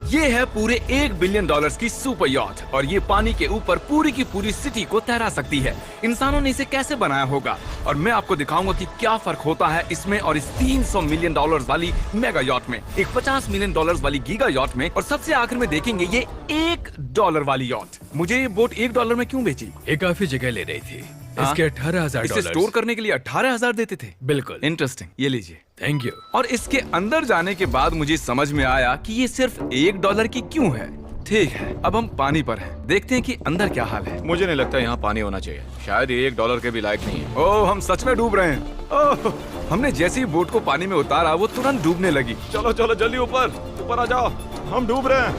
ये है पूरे $1 बिलियन की सुपर यॉट और ये पानी के ऊपर पूरी की पूरी सिटी को तैरा सकती है। इंसानों ने इसे कैसे बनाया होगा और मैं आपको दिखाऊंगा कि क्या फर्क होता है इसमें और इस $300 मिलियन वाली मेगा यॉट में, एक $50 मिलियन वाली गीगा यॉट में, और सबसे आखिर में देखेंगे ये $1 वाली यॉट। मुझे ये बोट $1 में क्यों बेची? ये काफी जगह ले रही थी। इसके $18,000। इसे स्टोर करने के लिए 18,000 देते थे। बिल्कुल। इंटरेस्टिंग, ये लीजिए। Thank you. और इसके अंदर जाने के बाद मुझे समझ में आया कि ये सिर्फ $1 की क्यों है। ठीक है, अब हम पानी पर हैं, देखते हैं कि अंदर क्या हाल है। मुझे नहीं लगता यहाँ पानी होना चाहिए, शायद ये $1 के भी लायक नहीं है। ओह, हम सच में डूब रहे हैं। ओह, हमने जैसे ही बोट को पानी में उतारा वो तुरंत डूबने लगी। चलो चलो जल्दी ऊपर ऊपर आ जाओ, हम डूब रहे हैं।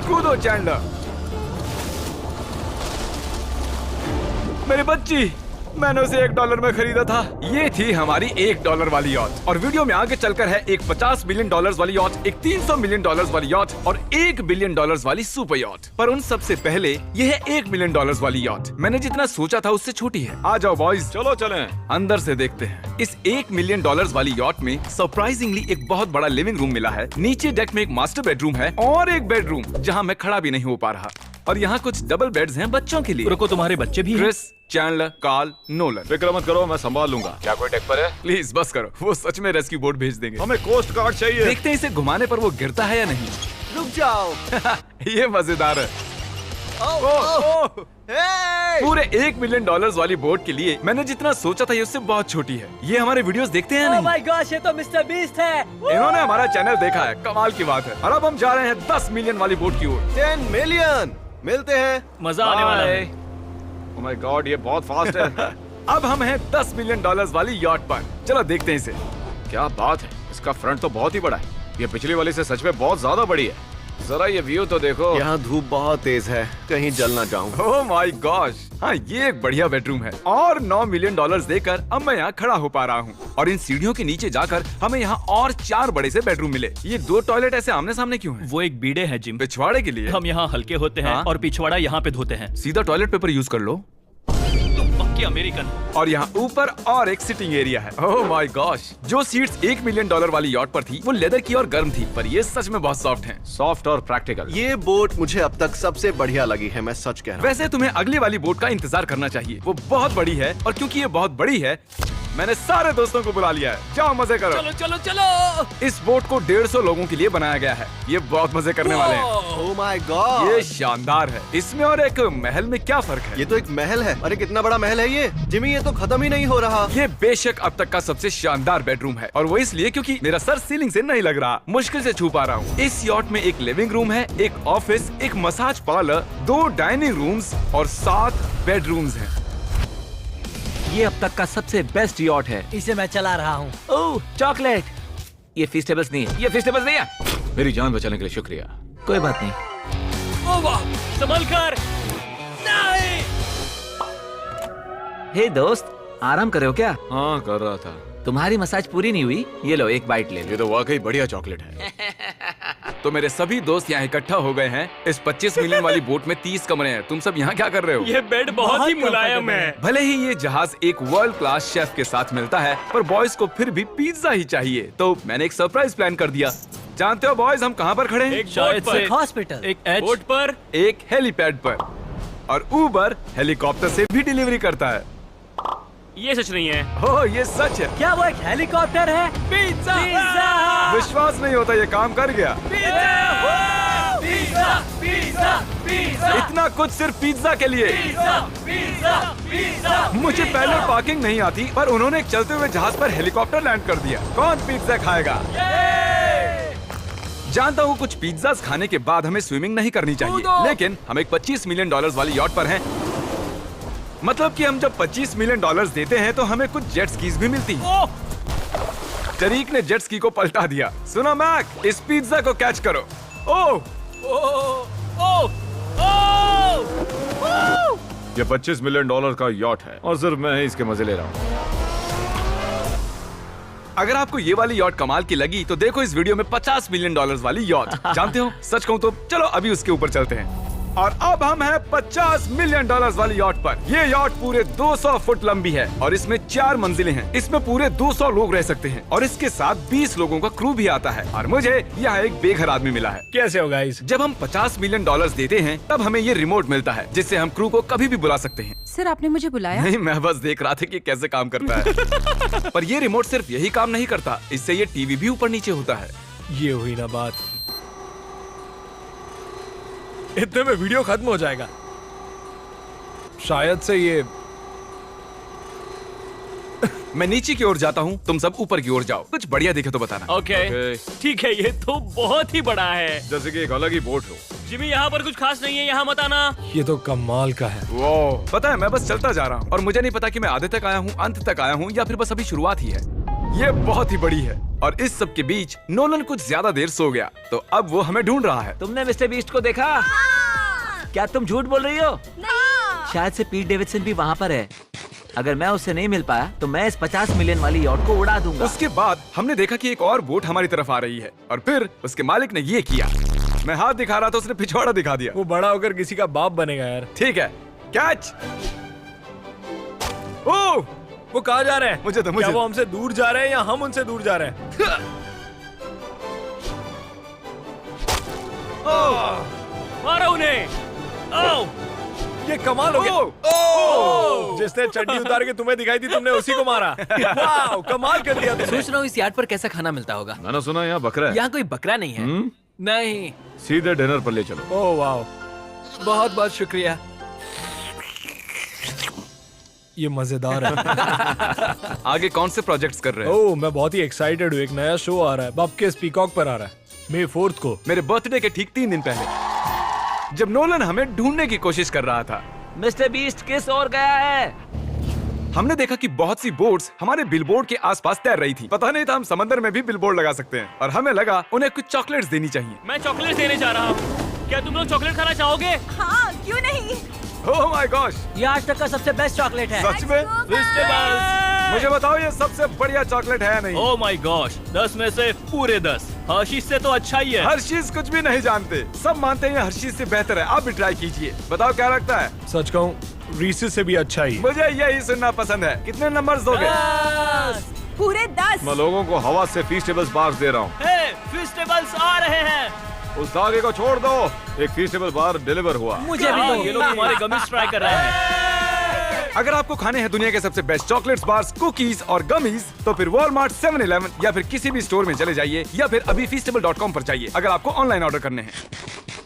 कूदो चैंडलर। मेरी बच्ची, मैंने उसे $1 में खरीदा था। ये थी हमारी $1 वाली यॉट और वीडियो में आगे चलकर है एक $50 मिलियन वाली यॉट, एक $300 मिलियन वाली यॉट और $1 बिलियन वाली सुपर यॉट। पर उन सबसे पहले ये है $1 मिलियन वाली यॉट। मैंने जितना सोचा था उससे छोटी है। आ जाओ बॉयज, चलो चलें। अंदर से देखते हैं। इस $1 मिलियन वाली यॉट में सरप्राइजिंगली एक बहुत बड़ा लिविंग रूम मिला है। नीचे डेक में एक मास्टर बेडरूम है और एक बेडरूम जहाँ मैं खड़ा भी नहीं हो पा रहा। और यहाँ कुछ डबल बेड्स हैं बच्चों के लिए। रुको, तुम्हारे बच्चे भी हैं? Chris, Chandler, Carl, Nolan. फिक्र मत करो, मैं संभाल लूंगा। क्या कोई डेक पर है? प्लीज बस करो, वो सच में रेस्क्यू बोट भेज देंगे। हमें कोस्ट गार्ड चाहिए। देखते हैं इसे घुमाने पर वो गिरता है या नहीं। रुक जाओ। ये मजेदार है। पूरे $1 मिलियन वाली बोट के लिए मैंने जितना सोचा था ये उससे बहुत छोटी है। ये हमारे वीडियोस देखते हैं या नहीं? माय गॉश, ये तो मिस्टर बीस्ट है। इन्होंने हमारा चैनल देखा है, कमाल की बात है। और अब हम जा रहे हैं 10 मिलियन वाली बोट की ओर। 10 मिलियन मिलते हैं। मजा आने वाला है। ओह माय गॉड, ये बहुत फास्ट है। अब हम हैं $10 मिलियन वाली यॉट पर। चलो देखते हैं इसे। क्या बात है, इसका फ्रंट तो बहुत ही बड़ा है। ये पिछली वाली से सच में बहुत ज्यादा बड़ी है। जरा ये व्यू तो देखो। यहाँ धूप बहुत तेज है, कहीं जल ना जाऊं। ओह माय गॉश, हाँ ये एक बढ़िया बेडरूम है। और $9 मिलियन देकर अब मैं यहाँ खड़ा हो पा रहा हूँ। और इन सीढ़ियों के नीचे जाकर हमें यहाँ और 4 बड़े से बेडरूम मिले। ये 2 टॉयलेट ऐसे आमने सामने क्यों हैं? वो एक बीड़े हैं जिम। पिछवाड़े के लिए? हम यहाँ हल्के होते हैं हाँ? और पिछवाड़ा यहाँ पे धोते हैं। सीधा टॉयलेट पेपर यूज कर लो। तुम पक्के अमेरिकन। और यहाँ ऊपर और एक सिटिंग एरिया है। ओह माय गॉश, जो सीट्स $1 मिलियन वाली यॉट पर थी वो लेदर की और गर्म थी, पर ये सच में बहुत सॉफ्ट हैं। सॉफ्ट और प्रैक्टिकल। ये बोट मुझे अब तक सबसे बढ़िया लगी है, मैं सच कह रहा हूँ। वैसे तुम्हें अगली वाली बोट का इंतजार करना चाहिए, वो बहुत बड़ी है। और क्योंकि ये बहुत बड़ी है मैंने सारे दोस्तों को बुला लिया है। जाओ मजे करो। चलो चलो चलो। इस बोट को 150 लोगों के लिए बनाया गया है। ये बहुत मजे करने वाले हैं। ओह माय गॉड, ये शानदार है। इसमें और एक महल में क्या फर्क है? ये तो एक महल है। अरे कितना बड़ा महल है ये जिमी, ये तो खत्म ही नहीं हो रहा। ये बेशक अब तक का सबसे शानदार बेडरूम है और वो इसलिए क्योंकि मेरा सर सीलिंग से नहीं लग रहा, मुश्किल से छू पा रहा हूँ। इस यॉट में एक लिविंग रूम है, एक ऑफिस, एक मसाज पार्लर, 2 डाइनिंग रूम्स और 7 बेडरूम्स हैं। ये अब तक का सबसे बेस्ट यॉट है। इसे मैं चला रहा हूँ। ओह चॉकलेट। ये फीस्टेबल्स नहीं है, ये फीस्टेबल्स नहीं है। मेरी जान बचाने के लिए शुक्रिया। कोई बात नहीं। ओ वाह, संभल कर। नहीं। हे दोस्त, आराम कर रहे हो क्या? हाँ कर रहा था। तुम्हारी मसाज पूरी नहीं हुई, ये लो एक बाइट ले लो। ये तो वाकई बढ़िया चॉकलेट है। तो मेरे सभी दोस्त यहाँ इकट्ठा हो गए हैं। इस 25 मिलियन वाली बोट में 30 कमरे हैं। तुम सब यहाँ क्या कर रहे हो? ये बेड बहुत ही मुलायम है। भले ही ये जहाज एक वर्ल्ड क्लास शेफ के साथ मिलता है, पर बॉयज को फिर भी पिज्जा ही चाहिए। तो मैंने एक सरप्राइज प्लान कर दिया। जानते हो बॉयज, हम कहाँ पर खड़े हैं? एक शायद से हॉस्पिटल, एक बोट पर, एक हेलीपैड पर। और उबर हेलीकॉप्टर से भी डिलीवरी करता है। ये सच नहीं है। ओह ये सच है। क्या वो एक हेलीकॉप्टर है? पिज्जा। पिज्जा। विश्वास नहीं होता, ये काम कर गया। Pizza pizza pizza. इतना कुछ सिर्फ पिज्जा के लिए। मुझे पहले पार्किंग नहीं आती, पर उन्होंने एक चलते हुए जहाज पर हेलीकॉप्टर लैंड कर दिया। कौन पिज्जा खाएगा? जानता हूँ कुछ पिज्जास खाने के बाद हमें स्विमिंग नहीं करनी चाहिए, लेकिन हम एक $25 मिलियन वाली यॉट पर हैं। मतलब कि हम जब $25 मिलियन देते हैं तो हमें कुछ जेट स्कीज भी मिलती हैं। टरीक ने जेट स्की को पलटा दिया। सुनो मैक, इस पिज्जा को कैच करो। ओह ये $25 मिलियन का यॉट है और सिर्फ मैं ही इसके मजे ले रहा हूँ। अगर आपको ये वाली यॉट कमाल की लगी तो देखो इस वीडियो में $50 मिलियन वाली यॉट। जानते हो, सच कहूँ तो चलो अभी उसके ऊपर चलते हैं। और अब हम हैं 50 मिलियन डॉलर्स वाली यॉट पर। ये यॉट पूरे 200 फुट लंबी है और इसमें 4 मंजिलें हैं। इसमें पूरे 200 लोग रह सकते हैं और इसके साथ 20 लोगों का क्रू भी आता है। और मुझे यहाँ एक बेघर आदमी मिला है। कैसे हो गाइस? जब हम 50 मिलियन डॉलर्स देते हैं तब हमें ये रिमोट मिलता है जिससे हम क्रू को कभी भी बुला सकते हैं। सर आपने मुझे बुलाया? नहीं, मैं बस देख रहा था कि कैसे काम करता है। पर ये रिमोट सिर्फ यही काम नहीं करता, इससे ये टीवी भी ऊपर नीचे होता है। ये हुई ना बात, इतने में वीडियो खत्म हो जाएगा। शायद से ये मैं नीचे की ओर जाता हूँ, तुम सब ऊपर की ओर जाओ। कुछ बढ़िया दिखे तो बताना। ओके ठीक है, ये तो बहुत ही बड़ा है। जैसे कि एक अलग ही बोट हो। जिमी यहाँ पर कुछ खास नहीं है, यहाँ मत आना। ये तो कमाल का है। वो पता है, मैं बस चलता जा रहा हूँ और मुझे नहीं पता कि मैं आधे तक आया हूँ, अंत तक आया हूँ या फिर बस अभी शुरुआत ही है। ये बहुत ही बड़ी है और इस सब के बीच नोलन कुछ ज्यादा देर सो गया, तो अब वो हमें ढूंढ रहा है। तुमने मिस्टर बीस्ट को देखा? क्या तुम झूठ बोल रही हो? शायद से पीट डेविडसन भी वहाँ पर है। अगर मैं उससे नहीं मिल पाया तो मैं इस 50 मिलियन वाली यॉट को उड़ा दूंगा। उसके बाद हमने देखा कि एक और बोट हमारी तरफ आ रही है और फिर उसके मालिक ने ये किया। मैं हाथ दिखा रहा था, उसने पिछवाड़ा दिखा दिया। वो बड़ा होकर किसी का बाप बनेगा यार। ठीक है, कैच। ओह, वो कहाँ जा रहे हैं? मुझे तो क्या वो हमसे दूर जा रहे हैं या हम उनसे दूर जा रहे हैं? मारो उन्हें। ओह, ये कमाल हो गया। ओह! जिसने चड्डी उतार के तुम्हें दिखाई थी तुमने उसी को मारा। वाह, कमाल कर दिया तुमने। सोच रहा हूँ इस यार्ड पर कैसा खाना मिलता होगा। मैंने सुना यहाँ बकरा है। यहाँ कोई बकरा नहीं है। नहीं। सीधे डिनर पर ले चलो। ओह वाह, बहुत बहुत शुक्रिया। ये मजेदार है। आगे कौन से प्रोजेक्ट्स कर रहे हैं? ओह, मैं बहुत ही एक्साइटेड हूँ। एक नया शो आ रहा है, बपके पीकॉक पर आ रहा है May 4 को। मेरे बर्थडे के ठीक 3 दिन पहले, जब नोलन हमें ढूंढने की कोशिश कर रहा था। मिस्टर बीस्ट किस ओर गया है? हमने देखा कि बहुत सी बोट्स हमारे बिलबोर्ड के आसपास तैर रही थी। पता नहीं था हम समंदर में भी बिलबोर्ड लगा सकते हैं और हमें लगा उन्हें कुछ चॉकलेट्स देनी चाहिए। मैं चॉकलेट देने जा रहा हूँ। क्या तुम लोग चॉकलेट खाना चाहोगे? हाँ, क्यों नहीं? ओह माय गॉश, ये आज तक का सबसे बेस्ट चॉकलेट है। सच में? मुझे बताओ ये सबसे बढ़िया चॉकलेट है या नहीं? ओह माय गॉश, 10 में से पूरे 10। हर्शीज से तो अच्छा ही है। हर्शीज कुछ भी नहीं जानते, सब मानते हैं हर्शीज से बेहतर है। आप भी ट्राई कीजिए, बताओ क्या लगता है? सच कहूँ रीसेस से भी अच्छा ही। मुझे यही सुनना पसंद है। कितने नंबर्स दोगे? पूरे 10। मैं लोगों को हवा से फीस्टेबल्स बार्स दे रहा हूँ। हे, फेस्टिवल्स आ रहे हैं। उस धागे को छोड़ दो। एक फीस्टेबल बार डिलीवर हुआ। मुझे भी हाँ, दो। ये लोग हमारे गमिस ट्राई कर रहे हैं। अगर आपको खाने हैं दुनिया के सबसे बेस्ट चॉकलेट्स, बार्स, कुकीज और गमीज, तो फिर वॉलमार्ट, 7-Eleven या फिर किसी भी स्टोर में चले जाइए या फिर अभी feastable.com पर जाइए अगर आपको ऑनलाइन ऑर्डर करने हैं।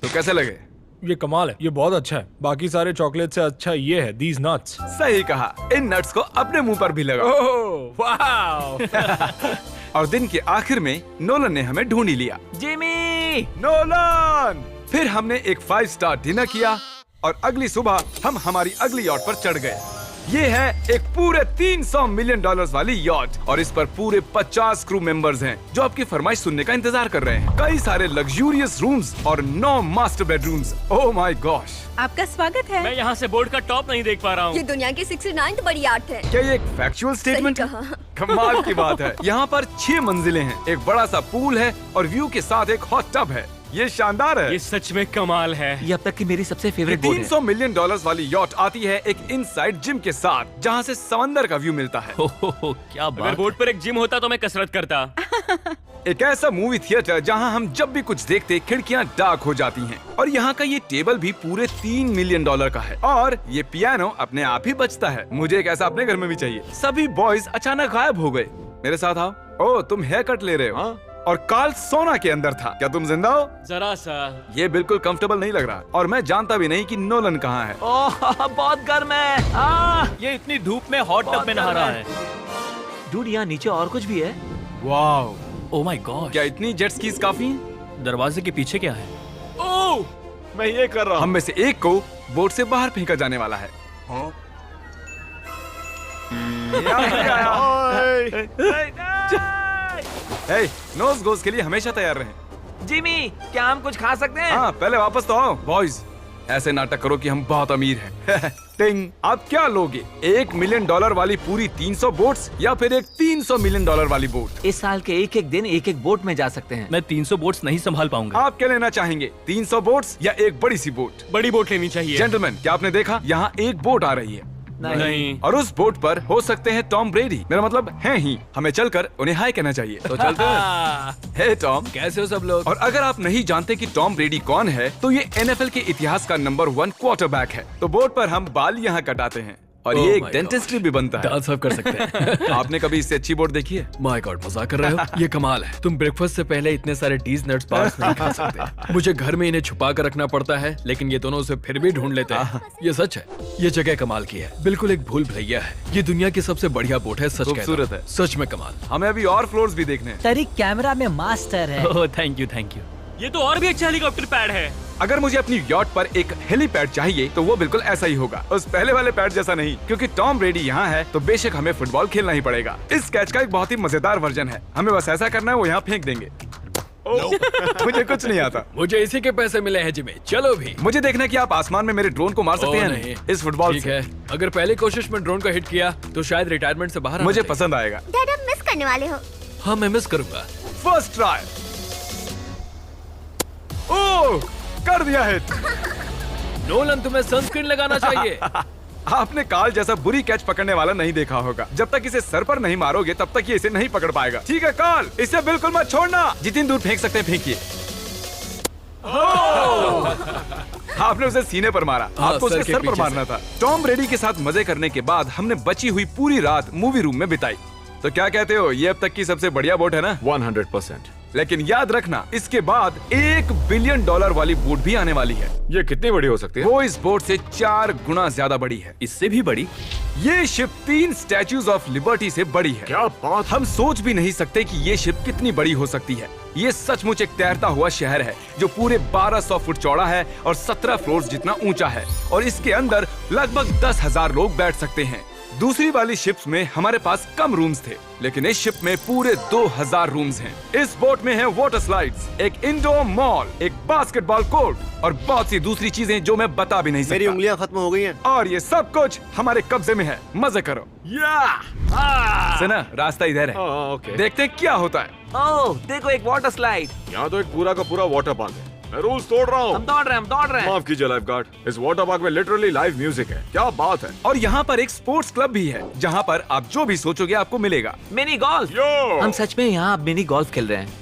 तो कैसे लगे? ये कमाल है, ये बहुत अच्छा है। बाकी सारे चॉकलेट से अच्छा ये है, these nuts। सही कहा, इन नट्स को अपने मुंह पर भी लगाओ। ओह वाह। और दिन के आखिर में नोलन ने हमें ढूंढ ही लिया। जिमी! नोलन! फिर हमने एक 5 स्टार डिनर किया और अगली सुबह हम हमारी अगली यॉट पर चढ़ गए। ये है एक पूरे 300 मिलियन डॉलर्स वाली यॉट और इस पर पूरे 50 क्रू मेंबर्स हैं जो आपकी फरमाइश सुनने का इंतजार कर रहे हैं। कई सारे लग्जूरियस रूम्स और 9 master bedrooms. Oh my gosh! आपका स्वागत है। मैं यहाँ से बोर्ड का टॉप नहीं देख पा रहा ये हूँ। दुनिया की 69th बड़ी आर्ट है। क्या ये एक फैक्चुअल स्टेटमेंट है? कहा। कमाल की बात है। यहाँ पर 6 मंजिलें हैं, एक बड़ा सा पूल है और व्यू के साथ एक हॉट टब है। ये शानदार है। ये सच में कमाल है। ये अब तक की मेरी सबसे फेवरेट बोट है। 300 मिलियन डॉलर्स वाली यॉट आती है एक इनसाइड जिम के साथ जहाँ से समंदर का व्यू मिलता है। क्या अगर बोर्ड पर एक जिम होता तो मैं कसरत करता। एक ऐसा मूवी थिएटर जहाँ हम जब भी कुछ देखते खिड़कियाँ डार्क हो जाती हैं। और यहाँ का ये टेबल भी पूरे 3 मिलियन डॉलर का है और ये पियानो अपने आप ही बजता है। मुझे एक ऐसा अपने घर में भी चाहिए। सभी बॉयज अचानक गायब हो गए। मेरे साथ आओ। ओह, तुम हेयर कट ले रहे हो? हाँ? और कार्ल सोना के अंदर था। क्या तुम जिंदा हो? जरा सा। ये बिल्कुल कंफर्टेबल नहीं लग रहा और मैं जानता भी नहीं कि नोलन कहाँ है। ओह, बहुत गर्म है। ये इतनी धूप में हॉट टब में नहा रहा है। डूड, यहाँ नीचे और कुछ भी है। वाओ, ओह माय गॉड, क्या इतनी जेट स्कीज काफी हैं? दरवाजे के पीछे क्या है? ओह, मैं ये कर रहा हम में से एक को बोट से बाहर फेंका जाने वाला है। हे, नोज गोज के लिए हमेशा तैयार रहें। जिमी, क्या हम कुछ खा सकते हैं? हाँ, पहले वापस तो आओ बॉयज। ऐसे नाटक करो कि हम बहुत अमीर हैं। टिंग, आप क्या लोगे? $1 मिलियन वाली पूरी 300 बोट्स या फिर एक $300 मिलियन वाली बोट? इस साल के एक एक दिन एक एक बोट में जा सकते हैं। मैं 300 बोट्स नहीं संभाल पाऊंगा। आप क्या लेना चाहेंगे, 300 बोट्स या एक बड़ी सी बोट? बड़ी बोट लेनी चाहिए। जेंटलमैन, क्या आपने देखा यहाँ एक बोट आ रही है नहीं। और उस बोट पर हो सकते हैं टॉम ब्रेडी। मेरा मतलब है ही। हमें चलकर उन्हें हाय कहना चाहिए। तो चलते हैं। हे टॉम, कैसे हो सब लोग? और अगर आप नहीं जानते कि टॉम ब्रेडी कौन है, तो ये NFL के इतिहास का नंबर 1 क्वार्टरबैक है। तो बोट पर हम बाल यहाँ कटाते हैं और ये एक my डेंटिस्ट्री भी बनता है। दांत साफ कर सकते हैं। आपने कभी इससे अच्छी बोट देखी है? माय गॉड, मजाक कर रहे हो? ये कमाल है। तुम ब्रेकफास्ट से पहले इतने सारे डीज नट्स बार्स नहीं खा सकते। मुझे घर में इन्हें छुपा कर रखना पड़ता है, लेकिन ये दोनों उसे फिर भी ढूंढ लेते हैं। ये सच है। ये जगह कमाल की है, बिल्कुल एक भूल भुलैया है। ये दुनिया की सबसे बढ़िया बोट है, सच कहता हूं। खूबसूरत है। सच में कमाल। हमें अभी और फ्लोर्स भी देखने हैं। तरीक कैमरा में मास्टर है। Oh thank you thank you. ये तो और भी अच्छा हेलीकॉप्टर पैड है। अगर मुझे अपनी यॉट पर एक हेलीपैड चाहिए तो वो बिल्कुल ऐसा ही होगा, उस पहले वाले पैड जैसा नहीं। क्योंकि टॉम ब्रेडी यहाँ है तो बेशक हमें फुटबॉल खेलना ही पड़ेगा। इस कैच का एक बहुत ही मजेदार वर्जन है। हमें बस ऐसा करना है, वो यहाँ फेंक देंगे। मुझे कुछ नहीं आता। मुझे इसी के पैसे मिले हैं जिमी। चलो भी। मुझे देखना है कि आप आसमान में मेरे ड्रोन को मार सकते ओह, हैं नहीं। इस फुटबॉल ठीक से। है, अगर पहली कोशिश में ड्रोन को हिट किया तो शायद रिटायरमेंट से बाहर आना मुझे चाहिए। पसंद आएगा। डैड आप मिस करने वाले हो। हाँ, मैं मिस करूंगा। First try. ओह, कर दिया हिट। नोलन, तुम्हें सनस्क्रीन लगाना चाहिए। आपने काल जैसा बुरी कैच पकड़ने वाला नहीं देखा होगा। जब तक इसे सर पर नहीं मारोगे तब तक ये इसे नहीं पकड़ पाएगा। ठीक है काल, इसे बिल्कुल मत छोड़ना। जितनी दूर फेंक सकते हैं फेंकिए। आपने उसे सीने पर मारा। हाँ, आपको उसके सर के सर पर पीछे मारना था। टॉम ब्रेडी के साथ मजे करने के बाद हमने बची हुई पूरी रात मूवी रूम में बिताई। तो क्या कहते हो, ये अब तक की सबसे बढ़िया बोट है ना? 100%। लेकिन याद रखना, इसके बाद $1 बिलियन वाली बोट भी आने वाली है। ये कितनी बड़ी हो सकती है? वो इस बोट से 4 गुना ज्यादा बड़ी है। इससे भी बड़ी? ये शिप 3 स्टैच्यूज ऑफ लिबर्टी से बड़ी है। क्या बात! हम सोच भी नहीं सकते कि ये शिप कितनी बड़ी हो सकती है। ये सचमुच एक तैरता हुआ शहर है जो पूरे 1200 फुट चौड़ा है और 17 फ्लोर्स जितना ऊंचा है, और इसके अंदर लगभग 10,000 लोग बैठ सकते हैं। दूसरी वाली शिप्स में हमारे पास कम रूम्स थे, लेकिन इस शिप में पूरे 2000 रूम्स हैं। इस बोट में है वाटर स्लाइड्स, एक इंडोर मॉल, एक बास्केटबॉल कोर्ट और बहुत सी दूसरी चीजें जो मैं बता भी नहीं मेरी सकता। उंगलियां खत्म हो गई हैं। और ये सब कुछ हमारे कब्जे में है। मजे करो। सुना, रास्ता इधर है। ओके। देखते हैं क्या होता है। ओह, देखो एक वाटर स्लाइड। यहाँ तो एक पूरा का पूरा वाटर पार्क है। मैं रूल्स तोड़ रहा हम हूँ। दौड़ रहे हैं। माफ कीजिए लाइफ गार्ड, इस वाटर पार्क में लिटरली लाइव म्यूजिक है। क्या बात है! और यहाँ पर एक स्पोर्ट्स क्लब भी है जहाँ पर आप जो भी सोचोगे आपको मिलेगा। Mini golf. यो! हम सच में यहाँ मिनी गोल्फ खेल रहे हैं।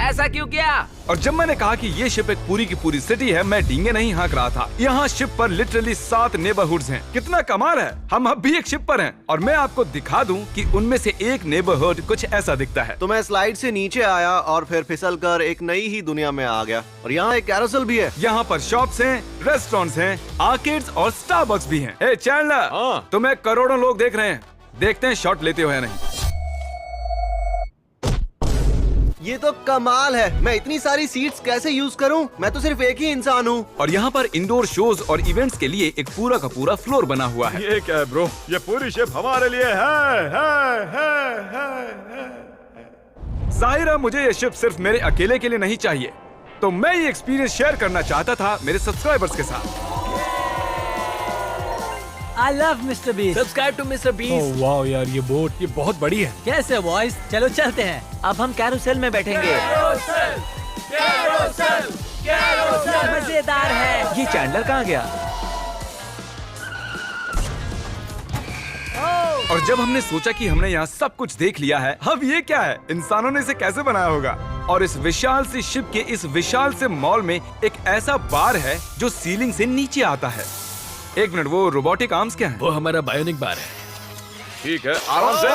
ऐसा क्यों किया? और जब मैंने कहा कि ये शिप एक पूरी की पूरी सिटी है, मैं डींगे नहीं हाँक रहा था। यहाँ शिप पर लिटरली 7 नेबरहुड्स हैं। कितना कमाल है। हम अब भी एक शिप पर हैं और मैं आपको दिखा दूं कि उनमें से एक नेबरहुड कुछ ऐसा दिखता है। तो मैं स्लाइड से नीचे आया और फिर फिसलकर एक नई ही दुनिया में आ गया। और यहाँ एक कैरोसेल भी है। यहाँ पर शॉप्स हैं, रेस्टोरेंट्स हैं, आर्केड्स और स्टारबक्स भी हैं। ए चैंडलर, हाँ। तुम्हें करोड़ों लोग देख रहे हैं। देखते हैं शॉट लेते हो या नहीं। ये तो कमाल है। मैं इतनी सारी सीट्स कैसे यूज करूं? मैं तो सिर्फ एक ही इंसान हूँ। और यहाँ पर इंडोर शोज और इवेंट्स के लिए एक पूरा का पूरा फ्लोर बना हुआ है। ये क्या है ब्रो? ये पूरी शिप हमारे लिए है। जाहिर है मुझे ये शिप सिर्फ मेरे अकेले के लिए नहीं चाहिए, तो मैं ये एक्सपीरियंस शेयर करना चाहता था मेरे सब्सक्राइबर्स के साथ। I love Mister Beast. Subscribe to Mister Beast. वाह यार, ये बोट ये बहुत बड़ी है। कैसे बॉयज, चलो चलते हैं। अब हम कैरोसेल में बैठेंगे। मजेदार है। ये चैंडलर कहाँ गया? और जब हमने सोचा कि हमने यहाँ सब कुछ देख लिया है, अब ये क्या है, इंसानों ने इसे कैसे बनाया होगा। और इस विशाल सी शिप के इस विशाल से मॉल में एक ऐसा बार है जो सीलिंग से नीचे आता है। एक मिनट, वो रोबोटिक आर्म्स क्या है? वो हमारा बायोनिक बार है। ठीक है, आराम से।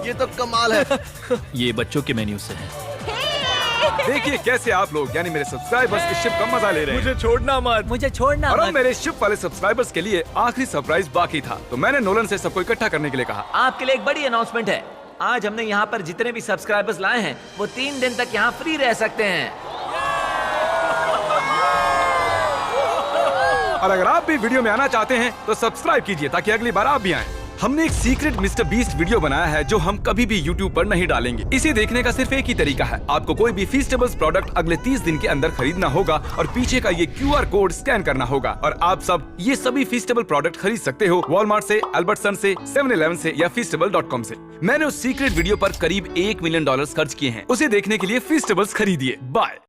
ये तो कमाल है। ये बच्चों के मेन्यू से है। देखिए कैसे आप लोग यानी मेरे सब्सक्राइबर्स इस शिप का मजा ले रहे हैं। मुझे छोड़ना मत। मुझे छोड़ना और अब मत। मेरे शिप वाले सब्सक्राइबर्स के लिए आखिरी सरप्राइज बाकी था, तो मैंने नोलन से सबको इकट्ठा करने के लिए कहा। आपके लिए एक बड़ी अनाउंसमेंट है। आज हमने यहाँ पर जितने भी सब्सक्राइबर्स लाए हैं वो 3 दिन तक यहाँ फ्री रह सकते हैं। और अगर आप भी वीडियो में आना चाहते हैं तो सब्सक्राइब कीजिए ताकि अगली बार आप भी आएं। हमने एक सीक्रेट मिस्टर बीस्ट वीडियो बनाया है जो हम कभी भी YouTube पर नहीं डालेंगे। इसे देखने का सिर्फ एक ही तरीका है, आपको कोई भी फीस्टेबल्स प्रोडक्ट अगले 30 दिन के अंदर खरीदना होगा और पीछे का ये QR कोड स्कैन करना होगा और आप सब ये सभी फीस्टेबल प्रोडक्ट खरीद सकते हो वॉलमार्ट से, अल्बर्टसन से, 7-Eleven से या feastable.com से। मैंने उस सीक्रेट वीडियो पर करीब $1 मिलियन खर्च किए हैं। उसे देखने के लिए फीस्टेबल्स खरीदिए। बाय।